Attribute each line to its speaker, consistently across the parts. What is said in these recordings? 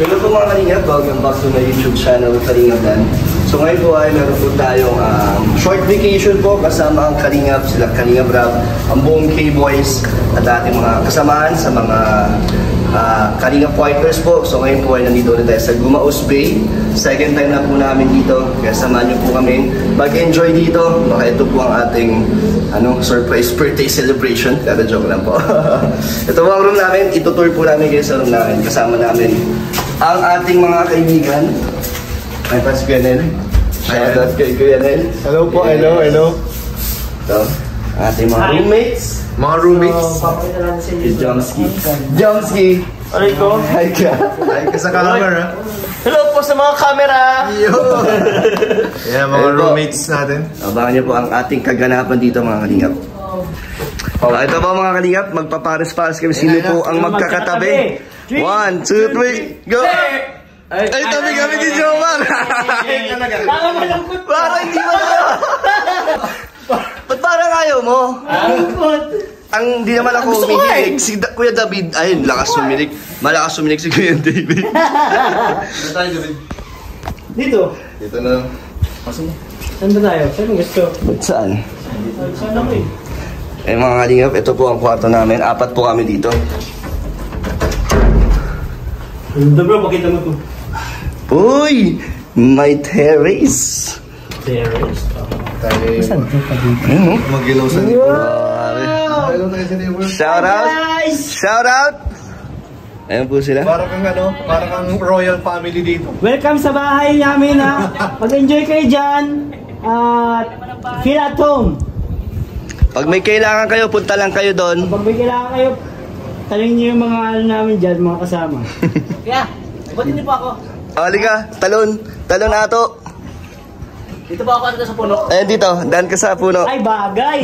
Speaker 1: So hello po mga Kalingap, welcome back to my YouTube channel, Kalingap Dan. So ngayon po ay meron po tayong short vacation po kasama ang Kalingap, sila Kalingap Rab, ang buong K-Boys at ating mga kasamaan sa mga Kalingap Fighters po. So ngayon po ay nandito ulit tayo sa Gumaos Bay. Second time na po namin dito, kaya samahan niyo po kami mag-enjoy dito. Baka ito po ang ating surprise birthday celebration. Kada joke lang po. Ito po ang room namin, itutour po namin kayo sa room namin. Kasama namin ang ating mga kaibigan. May pas Kuya Nel. Shoutout kay Kuya Nel.
Speaker 2: Hello po, hello.
Speaker 1: Ito, ating mga roommates.
Speaker 2: Mga roommates.
Speaker 1: Si Jomski.
Speaker 2: Aray ko.
Speaker 1: Hi ka.
Speaker 2: Hi ka sa camera.
Speaker 3: Hello po sa mga camera!
Speaker 2: Yo! Yeah, mga roommates natin.
Speaker 1: Abangan niyo po ang ating kaganapan dito mga Kalingap. Ito po mga Kalingap, magpapares-pares kami. Sino po ang magkakatabi? 1, 2, 3, go! Ay, tabi kami ni Jomar! Parang hindi mo na! Ba't parang ayaw mo? Ang di naman ako umihilig, si Kuya David, ayun, lakas sumilig. Malakas sumilig si Kuya David.
Speaker 2: Saan tayo, David?
Speaker 3: Dito.
Speaker 2: Dito na.
Speaker 3: Saan ba tayo? Saan gusto?
Speaker 1: Saan?
Speaker 3: Saan ako eh?
Speaker 1: Eh mga Kalingap, ito po ang kwarto namin. 4 po kami dito.
Speaker 3: Ganda bro, makita mo to.
Speaker 1: Uy! My terrace!
Speaker 3: Terrace?
Speaker 2: Saan
Speaker 3: to pa dito?
Speaker 2: Mag-ilaw sa
Speaker 1: Shout out! Shout out! Ayun po sila.
Speaker 2: Parang kang royal family dito.
Speaker 3: Welcome sa bahay namin ha. Mag-enjoy kayo dyan. At feel at home.
Speaker 1: Pag may kailangan kayo, punta lang kayo doon.
Speaker 3: Pag may kailangan kayo, talingin nyo yung mga namin dyan, mga kasama. Kaya, ibatin niyo pa ako.
Speaker 1: Halika, talon na ato.
Speaker 3: Dito ba ako sa puno?
Speaker 1: Ayun dito, daan ka sa puno.
Speaker 3: Ay, bagay!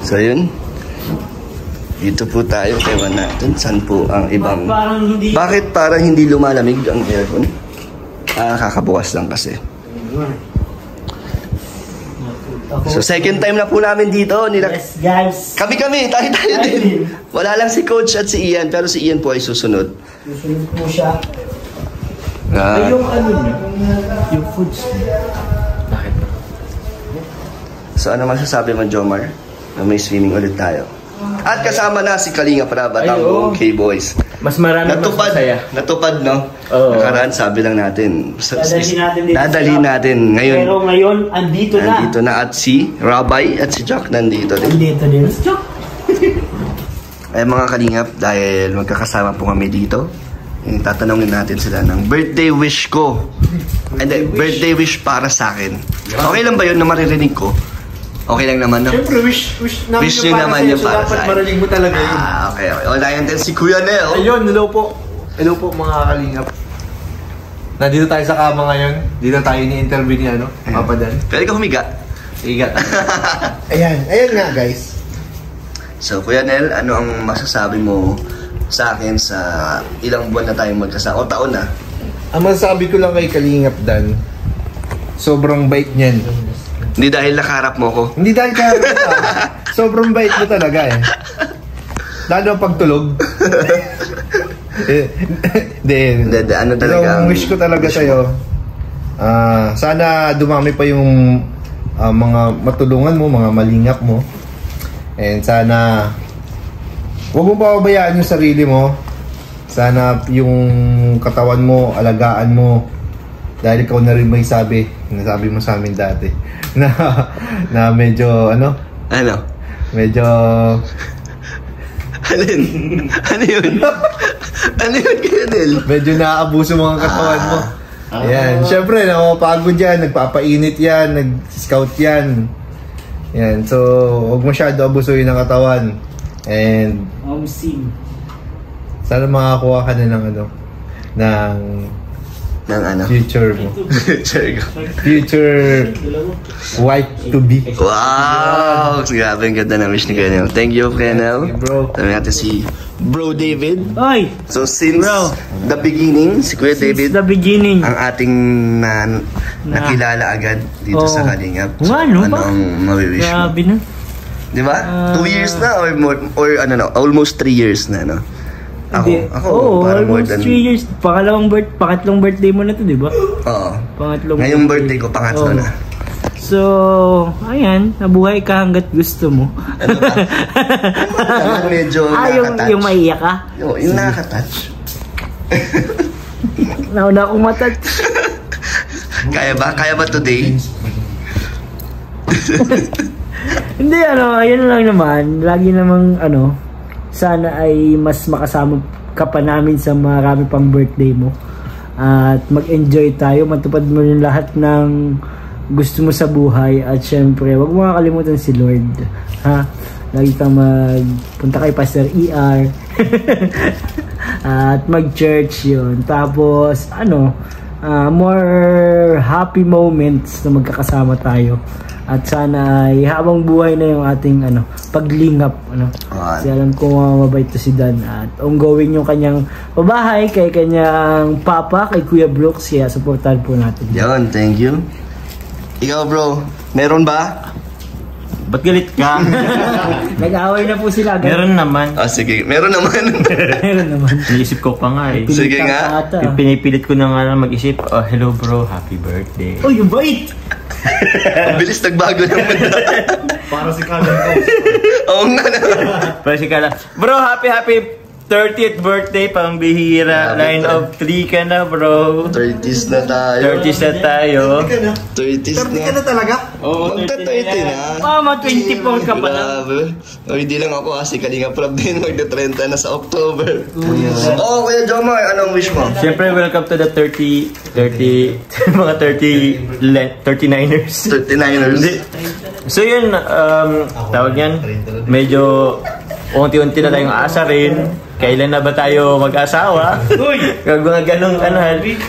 Speaker 1: So yun. Dito po tayo, ewan natin. Saan po ang ibang... Bakit parang hindi lumalamig ang aircon? Kakabukas lang kasi. So second time na po namin dito.
Speaker 3: Yes, guys.
Speaker 1: Kami, tayo din. Wala lang si Coach at si Ian, pero si Ian po ay susunod.
Speaker 3: Susunod po siya. Ay, yung yung foods. Bakit?
Speaker 1: So ano masasabi mo, Jomar? Na may swimming ulit tayo. At kasama na si Kalingap Rab at ang buong K-Boys.
Speaker 3: Mas marami masaya.
Speaker 1: Natupad, no?
Speaker 3: Oo.
Speaker 1: Nakaraan, sabi lang natin.
Speaker 3: Dadalhin natin
Speaker 1: ngayon.
Speaker 3: Pero ngayon, andito
Speaker 1: na. At si Rabay at si Jack nandito din.
Speaker 3: Andito din. Jack!
Speaker 1: Ay mga Kalingap, dahil magkakasama po kami dito, tatanungin natin sila ng birthday wish ko. And birthday wish para sa akin. Okay lang ba yun na maririnig ko? Okay lang naman, no?
Speaker 2: Siyempre, wish
Speaker 1: nyo naman yung para sa akin.
Speaker 2: Dapat marinig mo talaga yun.
Speaker 1: Okay. Wala yan din si Kuya Nel.
Speaker 2: Ayun, hello po. Hello po mga Kalingap. Nandito tayo sa kama ngayon. Dito tayo ni-interview ni Papa Dan.
Speaker 1: Pwede ka humiga.
Speaker 2: Higa. Ayan nga guys.
Speaker 1: So Kuya Nel, ano ang masasabi mo sa akin sa ilang buwan na tayong magkasama? O taon na?
Speaker 2: Ang masasabi ko lang kay Kalingap Dan, sobrang bait niyan.
Speaker 1: Hindi dahil nakaharap mo ko.
Speaker 2: Hindi dahil kaharap ka. Sobrang bait mo talaga eh. Lalo ang pagtulog.
Speaker 1: Ano talaga?
Speaker 2: Ang wish ko talaga sa'yo, sana dumami pa yung mga matulungan mo, mga malingap mo. And sana huwag mo pababayaan yung sarili mo. Sana yung katawan mo, alagaan mo. Dahil ikaw na rin may nasabi mo sa amin dati na medyo medyo
Speaker 1: Alin? Ano yun? Ano yun, Kuya Nel?
Speaker 2: medyo naaabuso mga katawan mo. Ayan, syempre napapagod yan, nagpapainit yan, nag-scout yan. Yan, so huwag masyado abusuin ng katawan. And sana makakuha ka na ng future mo. Future wife to be.
Speaker 1: Wow! Grabe, ang ganda na wish ni Kuya Nel. Thank you, Kuya Nel.
Speaker 2: Bro.
Speaker 1: Sabi natin si Bro David.
Speaker 3: Oy!
Speaker 1: So since the beginning, si Kuya David,
Speaker 3: the beginning,
Speaker 1: ang ating nakilala agad dito sa Kalingap. So,
Speaker 3: ano
Speaker 1: ang mawiwish mo?
Speaker 3: Grabe na.
Speaker 1: Di ba? 2 years na or almost 3 years na, no? Ako, parang more
Speaker 3: almost
Speaker 1: than...
Speaker 3: 3 years. Pangatlong birthday mo na to, di ba?
Speaker 1: Oo.
Speaker 3: Pangatlong
Speaker 1: Ngayong birthday ko, pangatlo na.
Speaker 3: So, ayan, nabuhay ka hanggat gusto mo.
Speaker 1: Ano ba? Medyo nakaka-touch.
Speaker 3: Yung maiyak ka?
Speaker 1: Yung nakaka-touch.
Speaker 3: Nauna akong matouch.
Speaker 1: Kaya ba today?
Speaker 3: Hindi, ayun lang naman. Lagi namang, sana ay mas makasama ka pa namin sa marami pang birthday mo. At mag-enjoy tayo. Matupad mo yung lahat ng gusto mo sa buhay. At syempre, wag mo makakalimutan si Lord. Ha? Lagi kang magpunta kay Pastor ER. At mag-church yun. Tapos, more happy moments na magkakasama tayo. At sana ay habang buhay na yung ating paglingap. Kasi alam ko mabait to si Dan. At ongoing yung kanyang pabahay kay kanyang papa, kay Kuya Brooks. Kaya supportan po natin.
Speaker 1: Yun, thank you. Ikaw bro, meron ba?
Speaker 4: Ba't galit ka?
Speaker 3: Nag-away na po sila.
Speaker 4: Meron naman.
Speaker 1: Sige, meron naman.
Speaker 3: Meron naman.
Speaker 4: Naisip ko pa nga eh.
Speaker 1: Sige nga.
Speaker 4: Pinipilit ko na nga mag-isip, hello bro, happy birthday.
Speaker 3: Oh, yung bait!
Speaker 1: Bilis nagbago naman.
Speaker 2: Para si Kalan ko.
Speaker 1: Oo nga na.
Speaker 4: Para si Kala. Bro, happy 30th birthday, pang bihira. Line of 3 ka na, bro.
Speaker 1: 30s na tayo.
Speaker 4: 30s na tayo.
Speaker 1: 30s na.
Speaker 2: 30 ka na talaga?
Speaker 4: Oo,
Speaker 1: Magta-30 na.
Speaker 3: Mama, 24 ka pa lang.
Speaker 1: Grabe. Hindi lang ako kasi Kalinga Prab din magda-30 na sa October. Kuya Jomar, anong wish mo?
Speaker 4: Siyempre, welcome to the 39ers.
Speaker 1: 39ers.
Speaker 4: So yun, tawag yan, medyo unti-unti na tayong asa rin. Kailan na ba tayo mag-asawa? Kag mga ganong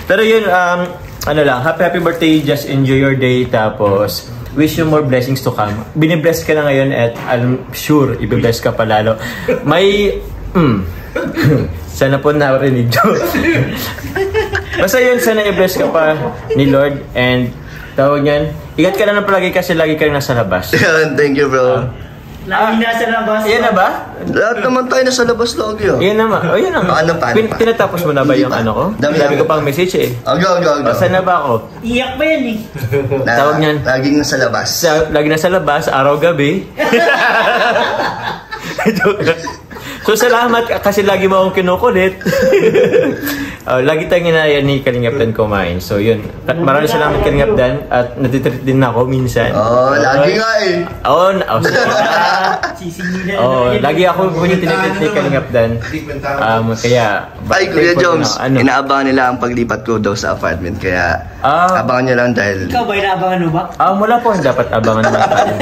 Speaker 4: Pero yun, happy birthday, just enjoy your day. Tapos, wish you more blessings to come. Binibless ka na ngayon at I'm sure ibibless ka pa lalo. May, sana po narinig nyo. Basta yun, sana i-bless ka pa ni Lord. And, tawag yan, ingat ka na ng palagi kasi lagi ka nasa labas.
Speaker 1: Thank you bro.
Speaker 3: Lagi nasa labas.
Speaker 4: Yan na ba?
Speaker 1: Lahat naman tayo nasa labas lagi.
Speaker 4: Yan naman. O yan naman.
Speaker 1: Paano pa?
Speaker 4: Tinatapos mo na ba yung ko? Dami ko pang message eh.
Speaker 1: Go.
Speaker 4: Saan na ba ako?
Speaker 3: Iyak ba yan eh?
Speaker 4: Tawag niyan.
Speaker 1: Laging nasa labas.
Speaker 4: Lagi nasa labas, araw-gabi. So salamat kasi lagi mo akong kinukulit. Lagi tayong inaya ni Kalingap Dan kumain. So yun, maraming salamat Kalingap Dan. At natitreat din ako minsan.
Speaker 1: Lagi nga eh.
Speaker 4: Lagi ako po yung tinitreat ni Kalingap Dan. Kaya
Speaker 1: Ay Kuya Joms, inaabangan nila ang paglipat ko daw sa apartment. Kaya abangan nyo lang dahil
Speaker 3: Ikaw ba inaabangan mo ba?
Speaker 4: wala po dapat abangan naman tayo.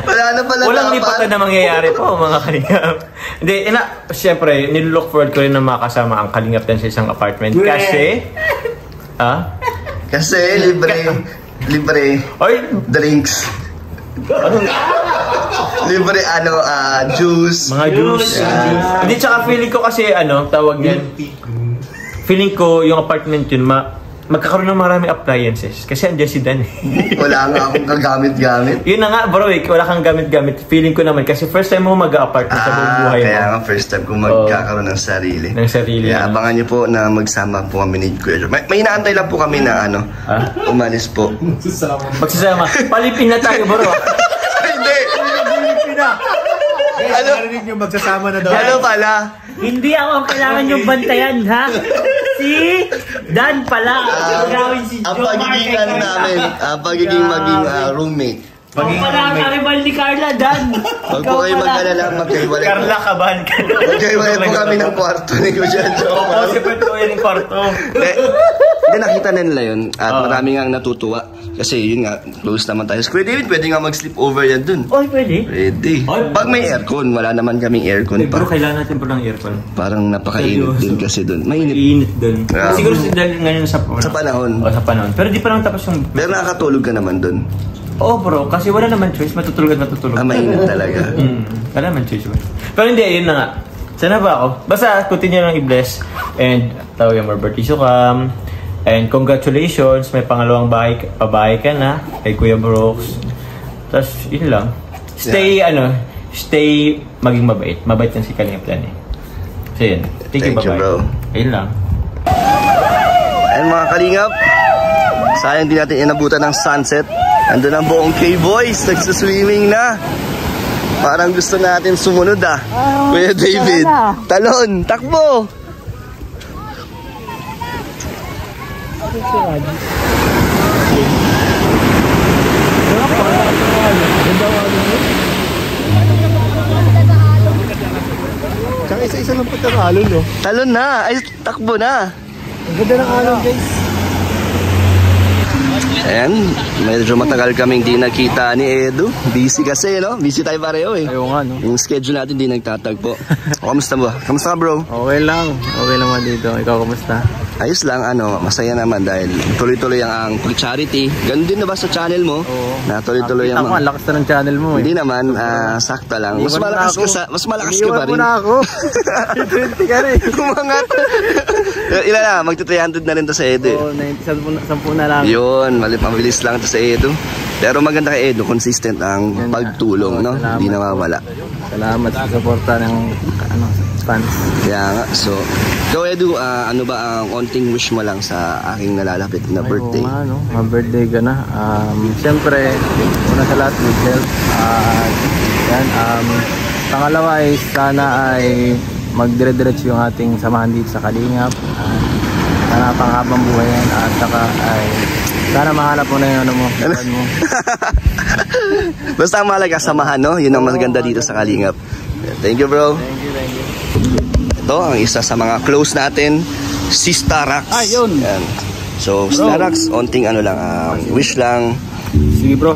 Speaker 1: wala na pala.
Speaker 4: Walang lipatan na mangyayari po mga Kalingap. Hindi, siyempre, nilook forward ko rin na makasama ang Kalingap Dan sa isang apartment. Kasi,
Speaker 1: Kasi libre drinks. Libre juice.
Speaker 4: Mga juice. Hindi, tsaka feeling ko kasi, tawag yan. Feeling ko, yung apartment yun, magkakaroon ng maraming appliances. Kasi andyan si Dan.
Speaker 1: Wala nga akong kagamit-gamit.
Speaker 4: Yun na nga bro, wala kang gamit-gamit. Feeling ko naman, kasi first time mo mag-apartment sa buong buhay mo.
Speaker 1: Kaya nga first time ko magkakaroon ng sarili. Kaya abangan nyo po na magsama po kami ni Kuya Joms. May inaantay lang po kami na umalis po.
Speaker 4: Magsasama. Palipin na tayo bro.
Speaker 1: Hindi!
Speaker 3: Palipin na!
Speaker 2: Narinig nyo magsasama na daw.
Speaker 1: Ano pala?
Speaker 3: Hindi ako ang kailangan yung bantayan, ha? Si Dan pala.
Speaker 1: Ang pagiging namin, pagiging maging roommate.
Speaker 3: Ako pala ang karibal ni Carla, Dan.
Speaker 1: Huwag po kayo mag-alala, magkaiwalay po.
Speaker 4: Carla, kabahan ka.
Speaker 1: Magkaiwalay po kami ng kwarto ni Kuya Joms.
Speaker 4: Separate po yung kwarto.
Speaker 1: Hindi, nakita na nila yun. At marami nga natutuwa. Kasi yun nga, close naman tayo. Kuya David, pwede nga mag-sleep over yan dun.
Speaker 3: Pwede?
Speaker 1: Pwede. Pag may aircon, wala naman kaming aircon pa.
Speaker 4: Pero kailangan natin po ng aircon.
Speaker 1: Parang napakainit din kasi dun. Mainit.
Speaker 4: Init dun. Siguro dahil ngayon sa
Speaker 1: panahon.
Speaker 4: Sa panahon. Pero di pa naman tapos yung...
Speaker 1: Pero nakakatulog ka naman dun.
Speaker 4: Oo bro, kasi wala naman choice. Matutulog at matutulog.
Speaker 1: Mainit talaga.
Speaker 4: Wala naman choice. Pero hindi, yun na nga. Sana ba ako? Basta, continue lang i-bless. And, tawag yung more birthday to come. And congratulations, may pangalawang pabahay ka na kay Kuya Brooks. Tapos, yun lang. Stay maging mabait. Mabait yan si Kalingap Dan eh. So yun. Thank you, bye-bye.
Speaker 1: bro.
Speaker 4: Ayun lang.
Speaker 1: Ayan mga kalingap, sayang din natin inabutan ng sunset. Andun ang buong K-Boys, nagsaswimming na. Parang gusto natin sumunod Kuya David. Talon, takbo!
Speaker 2: Tsaka isa-isa lang punta ng alon, no?
Speaker 1: Talon na, ay takbo na.
Speaker 3: Ang ganda ng alon, guys.
Speaker 1: Ayan, medyo matagal kaming di nakita ni Edu. Busy kasi, no? Busy tayo pareho eh.
Speaker 4: Ayaw nga, no?
Speaker 1: Yung schedule natin di nagtatagpo. Kamusta ba? Kamusta ka, bro?
Speaker 4: Okay lang. Okay lang dito. Ikaw, kamusta?
Speaker 1: Ayos lang, masaya naman dahil tuloy-tuloy ang charity. Ganun din na ba sa channel mo?
Speaker 4: Oo.
Speaker 1: Na tuloy-tuloy ang
Speaker 4: ang lakas na ng channel mo eh.
Speaker 1: Hindi naman, sakta lang. Mas malakas ka pa rin.
Speaker 3: Iwan mo na ako. 20 ka rin.
Speaker 1: Kumangat. Ilan na, magti-300 na rin to sa Edu.
Speaker 3: Oo, 10 na lang.
Speaker 1: Yun, mabilis lang to sa Edu. Pero maganda kay Edu, consistent ang pagtulong, no? Hindi nawawala.
Speaker 3: Salamat sa suporta ng fans.
Speaker 1: Kaya nga, so, ikaw Edu, ano ba ang onting wish mo lang sa aking nalalapit na birthday?
Speaker 3: Oo nga, no? Birthday ka na. Siyempre, una sa lahat, good health. Yan, pangalawa ay sana ay magdire-diretso yung ating samahan dito sa Kalingap. Sana panghabang buhay yan. At saka ay sana mahanap mo na yung ano mo.
Speaker 1: Basta ang mahalaga samahan, no? Yun ang maganda dito sa Kalingap. Thank you, bro.
Speaker 3: Thank you.
Speaker 1: Ito, ang isa sa mga close natin, si Starax.
Speaker 3: Yun.
Speaker 1: Yan. So, Starax, onting wish lang.
Speaker 3: Sige bro,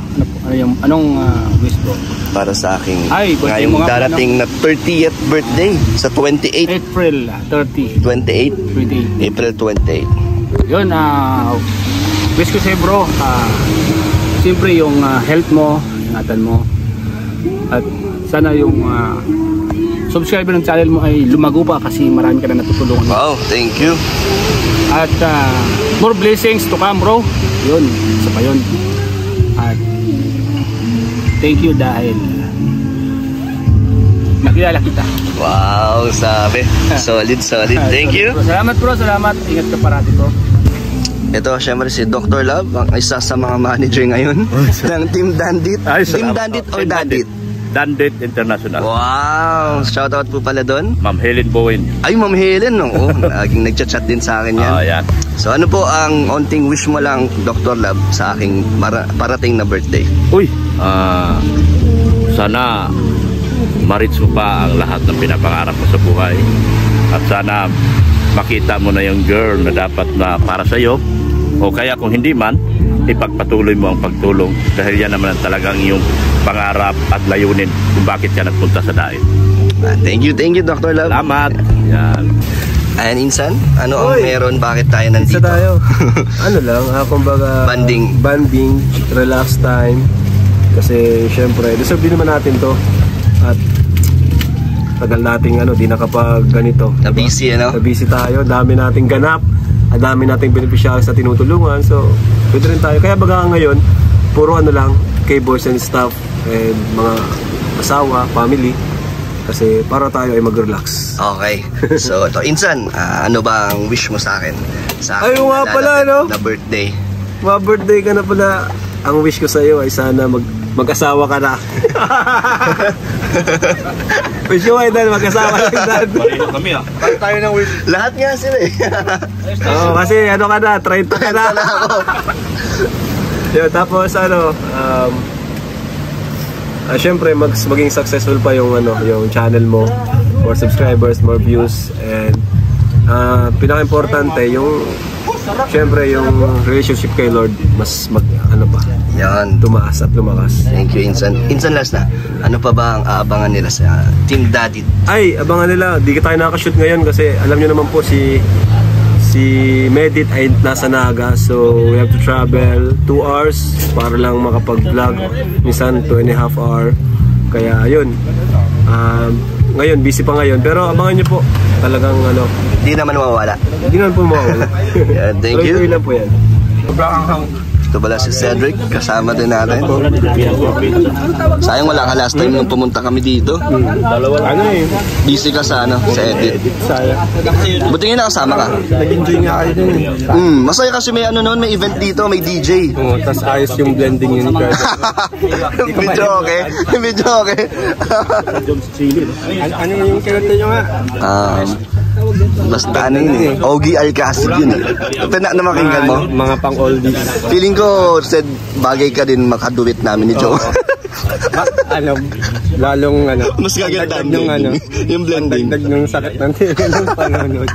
Speaker 3: anong wish bro?
Speaker 1: Para sa aking
Speaker 3: birthday
Speaker 1: ngayong
Speaker 3: mo nga,
Speaker 1: darating na 30th birthday sa 28.
Speaker 3: April 30.
Speaker 1: 28? April 28.
Speaker 3: Yun, wish ko sa'yo bro, siyempre yung health mo, ingatan mo. At sana yung subscriber ng channel mo ay lumago pa kasi marami ka na natutulungan.
Speaker 1: Wow, thank you.
Speaker 3: At more blessings to come bro. Yun, isa pa yun. At thank you dahil nakilala kita.
Speaker 1: Wow, sabi. Solid. Thank you.
Speaker 3: Salamat bro, salamat. Ingat ka parati bro.
Speaker 1: Ito, syempre si Dr. Love, ang isa sa mga manager ngayon ng Team Dandit. Team Dandit or Dandit?
Speaker 5: Dandit International.
Speaker 1: Wow! Shoutout po pala doon.
Speaker 5: Ma'am Helen Bowen.
Speaker 1: Ay, Ma'am Helen, no? Laging nagchat-chat din sa akin yan.
Speaker 5: Yan.
Speaker 1: So ano po ang onting wish mo lang, Dr. Love, sa aking parating na birthday?
Speaker 5: Uy! Sana ma-reach mo pa ang lahat ng pinapangarap mo sa buhay. At sana makita mo na yung girl na dapat na para sa'yo. O kaya kung hindi man, ipagpatuloy mo ang pagtulong dahil yan naman talagang iyong pangarap at layunin kung bakit ka nagpunta sa daet.
Speaker 1: Thank you, Dr. Love.
Speaker 5: Salamat. Yan.
Speaker 1: Ayan, Insan, ano ang meron? Bakit tayo nandito?
Speaker 2: Isa tayo. Ano lang, kumbaga banding, relax time. Kasi syempre, deserve din naman natin to. At tagal nating di nakapag ganito.
Speaker 1: Na-busy,
Speaker 2: Na-busy tayo, dami nating ganap. At dami nating beneficiaries na tinutulungan. So, pwede rin tayo. Kaya baga ngayon, puro lang, K-boys and staff, and mga asawa, family. Kasi para tayo ay mag-relax.
Speaker 1: Okay. So, ito, Insan, ano ba ang wish mo sa akin? Sa akin
Speaker 2: Ay, nga pala,
Speaker 1: na birthday.
Speaker 2: Ma-birthday ka na pala. Ang wish ko sa'yo ay sana mag-asawa ka na. Wish ko ay dahil mag-asawa ka na.
Speaker 5: Marino kami
Speaker 2: Bakit tayo ng wish?
Speaker 1: Lahat nga sila eh.
Speaker 2: Oo, kasi ka na, 30 ka na. Yo, tapos syempre maging successful pa yung yung channel mo, more subscribers, more views, and pinaka-importante yung syempre yung relationship kay Lord mas
Speaker 1: Yan.
Speaker 2: tumaas at lumakas.
Speaker 1: Thank you, Insan. Insan, last na. Ano pa ba ang aabangan nila sa Team Dandit?
Speaker 2: Ay, abangan nila. Di tayo nakaka-shoot ngayon kasi alam nyo naman po si Medit ay nasa Naga, so we have to travel 2 hours para lang makapag-vlog, minsan 2.5 hour. Kaya yun, ngayon busy pa ngayon, pero abangan nyo po talagang
Speaker 1: Hindi naman mawawala.
Speaker 2: hindi naman po mawawala.
Speaker 1: Yeah, thank you.
Speaker 2: Tuloy-tuloy lang po yan.
Speaker 1: Ito pala si Cedric, kasama din natin. Sayang wala ka last time nung pumunta kami dito.
Speaker 6: Ano eh,
Speaker 1: Busy ka sa edit.
Speaker 6: sayang.
Speaker 1: Buti nga nakasama ka.
Speaker 6: Nag-enjoy nga kayo dun eh.
Speaker 1: Masaya kasi may may event dito, may DJ.
Speaker 6: Oo, tas ayos yung blending yun.
Speaker 1: Video okay. Video okay.
Speaker 6: Ano yung kinanta nyo nga?
Speaker 1: Basta ano yun eh. Ogie Alcacid yun eh. Na makinggan mo?
Speaker 6: Mga pang oldies.
Speaker 1: Feeling ko, said, bagay ka din makaduet namin ni Joe.
Speaker 6: Lalong
Speaker 1: Mas gagandaan
Speaker 6: yung
Speaker 1: yung blending.
Speaker 6: dagdag ng sakit ng panonood.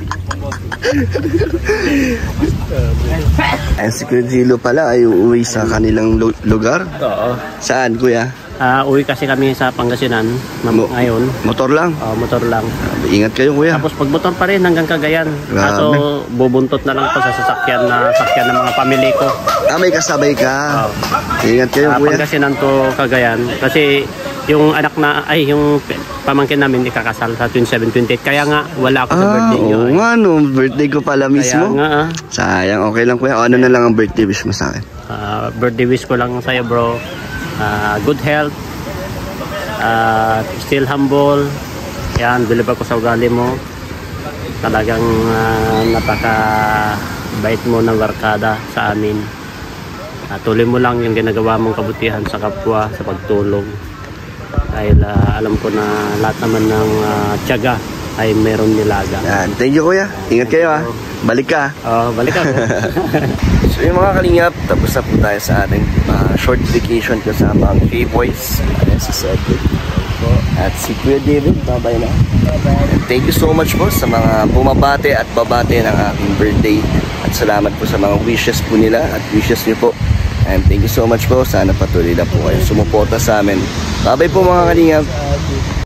Speaker 1: Si Kuya Gilo pala ay uuwi sa kanilang lugar.
Speaker 7: Oo.
Speaker 1: Saan, kuya?
Speaker 7: Uwi kasi kami sa Pangasinan ngayon.
Speaker 1: Motor lang?
Speaker 7: Motor lang.
Speaker 1: Ingat kayo, kuya.
Speaker 7: Tapos pagmotor pa rin hanggang Cagayan.
Speaker 1: Grabe.
Speaker 7: Kaso bubuntot na lang po sa sakyan ng mga pamilya ko.
Speaker 1: May kasabay ka.
Speaker 7: Oo.
Speaker 1: Ingat kayo, kuya.
Speaker 7: Pangasinan to Cagayan. Kasi yung yung pamangkin namin ikakasal sa 27-28. Kaya nga wala ako sa birthday niyo.
Speaker 1: Oo nga, no. Birthday ko pala mismo.
Speaker 7: Kaya nga
Speaker 1: Sayang, okay lang, kuya. Ano na lang ang birthday wish mo sa akin?
Speaker 7: birthday wish ko lang sa'yo, bro. Good health, still humble. Yan, bilib ako sa ugali mo. Talagang napaka-bait mo ng barkada sa amin. Tuloy mo lang yung ginagawa mong kabutihan sa kapwa, sa pagtulong. Dahil alam ko na lahat naman ng tiyaga ay meron nilaga.
Speaker 1: Yan. Thank you, kuya. Ingat kayo, Balik ka.
Speaker 7: Balik ako.
Speaker 1: So yung mga kalingap, tapos na po tayo sa ating short vacation kasama ang K-Boys. Si Cedric at si Kuya David. Bye-bye na. And thank you so much po sa mga bumabate at babate ng aking birthday. At salamat po sa mga wishes po nila at wishes niyo po. And thank you so much po. Sana patuloy na po kayo sumuporta sa amin. Bye-bye po mga kalingap.